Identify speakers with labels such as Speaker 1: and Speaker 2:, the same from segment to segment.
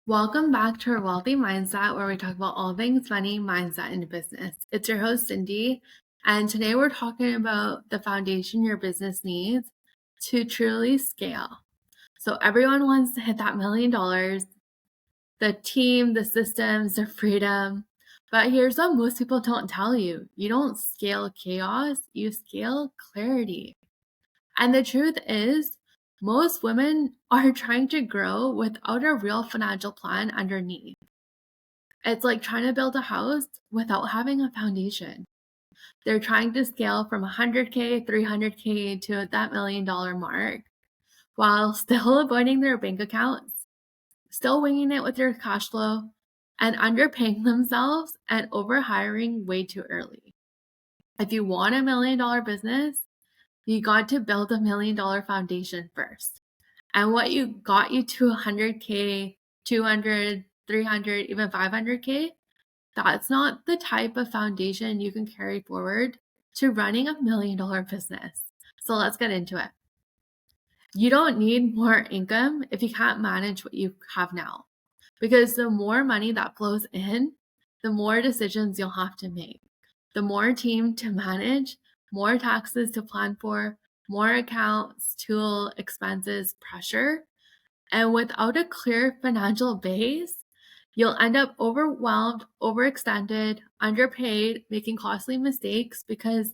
Speaker 1: Welcome back to our Wealthy Mindset, where we talk about all things money, mindset, and business. It's your host, Cindy, and today we're talking about the foundation your business needs to truly scale. So everyone wants to hit that $1 million, the team, the systems, the freedom. But here's what most people don't tell you. You don't scale chaos, you scale clarity. And the truth is, most women are trying to grow without a real financial plan underneath. It's like trying to build a house without having a foundation. They're trying to scale from 100K, 300K to that $1 million mark while still avoiding their bank accounts, still winging it with their cash flow, and underpaying themselves and overhiring way too early. If you want a $1 million business, you got to build a $1 million foundation first. And what you got you to 100K, 200, 300, even 500K, that's not the type of foundation you can carry forward to running a $1 million business. So let's get into it. You don't need more income if you can't manage what you have now, because the more money that flows in, the more decisions you'll have to make, the more team to manage, more taxes to plan for, more accounts, tool, expenses, pressure. And without a clear financial base, you'll end up overwhelmed, overextended, underpaid, making costly mistakes because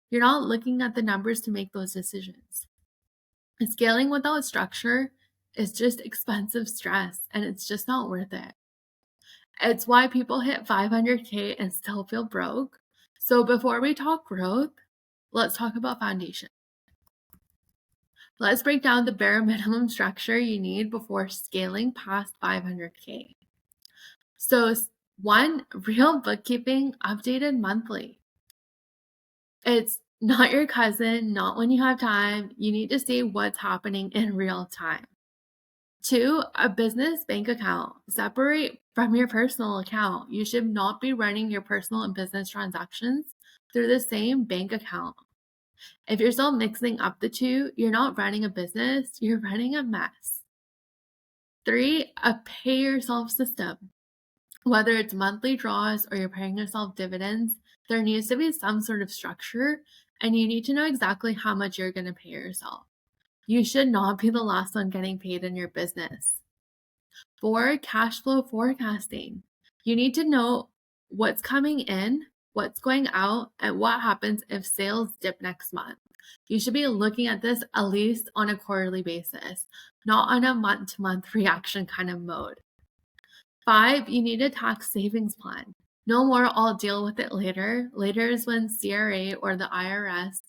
Speaker 1: you're not looking at the numbers to make those decisions. Scaling without structure is just expensive stress, and it's just not worth it. It's why people hit 500K and still feel broke. So before we talk growth, let's talk about foundation. Let's break down the bare minimum structure you need before scaling past 500K. So, one, real bookkeeping updated monthly. It's not your cousin, not when you have time. You need to see what's happening in real time. Two, a business bank account. Separate from your personal account. You should not be running your personal and business transactions through the same bank account. If you're still mixing up the two, you're not running a business, you're running a mess. Three, a pay yourself system. Whether it's monthly draws or you're paying yourself dividends, there needs to be some sort of structure, and you need to know exactly how much you're going to pay yourself. You should not be the last one getting paid in your business. For cash flow forecasting, you need to know what's coming in, what's going out, and what happens if sales dip next month. You should be looking at this at least on a quarterly basis, not on a month-to-month reaction kind of mode. 5, you need a tax savings plan. No more I'll deal with it later. Later is when CRA or the IRS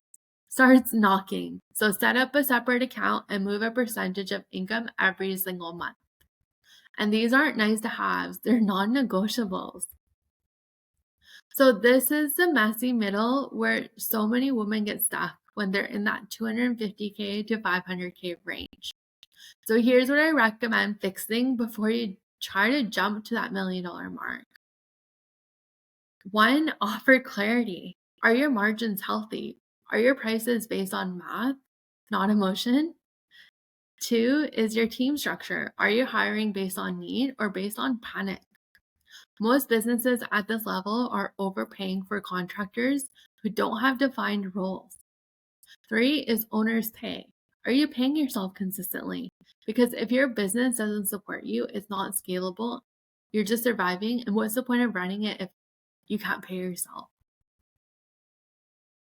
Speaker 1: starts knocking. So set up a separate account and move a percentage of income every single month. And these aren't nice to haves, they're non-negotiables. So this is the messy middle where so many women get stuck when they're in that 250K to 500K range. So here's what I recommend fixing before you try to jump to that $1 million mark. 1, offer clarity. Are your margins healthy? Are your prices based on math, not emotion? 2, is your team structure. Are you hiring based on need or based on panic? Most businesses at this level are overpaying for contractors who don't have defined roles. 3 is owner's pay. Are you paying yourself consistently? Because if your business doesn't support you, it's not scalable. You're just surviving. And what's the point of running it if you can't pay yourself?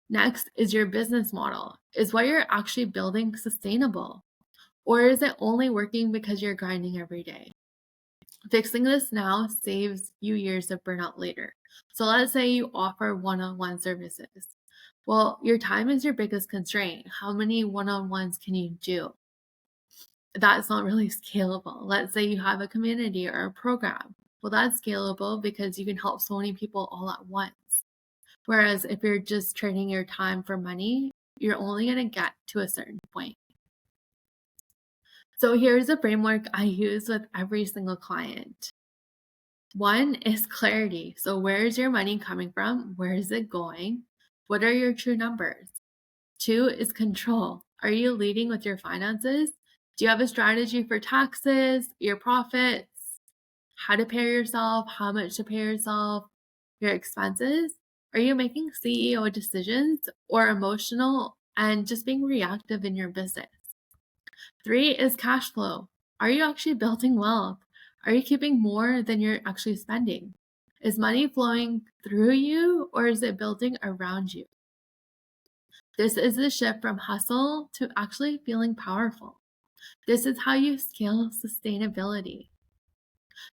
Speaker 1: Next is your business model. Is what you're actually building sustainable? Or is it only working because you're grinding every day? Fixing this now saves you years of burnout later. So let's say you offer one-on-one services. Well, your time is your biggest constraint. How many one-on-ones can you do? That's not really scalable. Let's say you have a community or a program. Well, that's scalable because you can help so many people all at once. Whereas if you're just trading your time for money, you're only going to get to a certain point. So here's a framework I use with every single client. 1 is clarity. So where is your money coming from? Where is it going? What are your true numbers? 2 is control. Are you leading with your finances? Do you have a strategy for taxes, your profits, how to pay yourself, how much to pay yourself, your expenses? Are you making CEO decisions or emotional and just being reactive in your business? 3 is cash flow. Are you actually building wealth? Are you keeping more than you're actually spending? Is money flowing through you or is it building around you? This is the shift from hustle to actually feeling powerful. This is how you scale sustainability.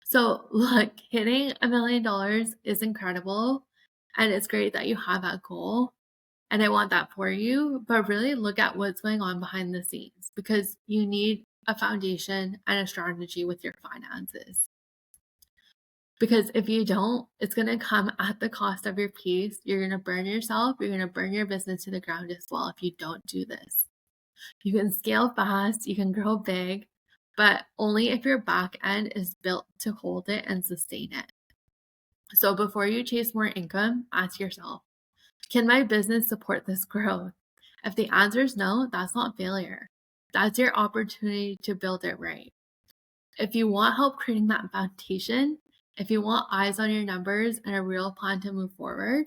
Speaker 1: So, look, hitting $1 million is incredible. And it's great that you have that goal. And I want that for you. But really look at what's going on behind the scenes because you need a foundation and a strategy with your finances. Because if you don't, it's going to come at the cost of your peace. You're going to burn yourself. You're going to burn your business to the ground as well if you don't do this. You can scale fast, you can grow big, but only if your back end is built to hold it and sustain it. So before you chase more income, ask yourself, can my business support this growth? If the answer is no, that's not failure. That's your opportunity to build it right. If you want help creating that foundation, if you want eyes on your numbers and a real plan to move forward,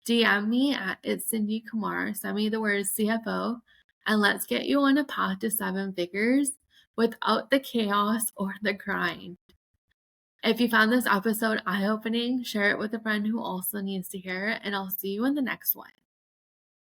Speaker 1: DM me at It's Cindy Kumar, send me the words CFO, and let's get you on a path to 7 figures without the chaos or the grind. If you found this episode eye-opening, share it with a friend who also needs to hear it, and I'll see you in the next one.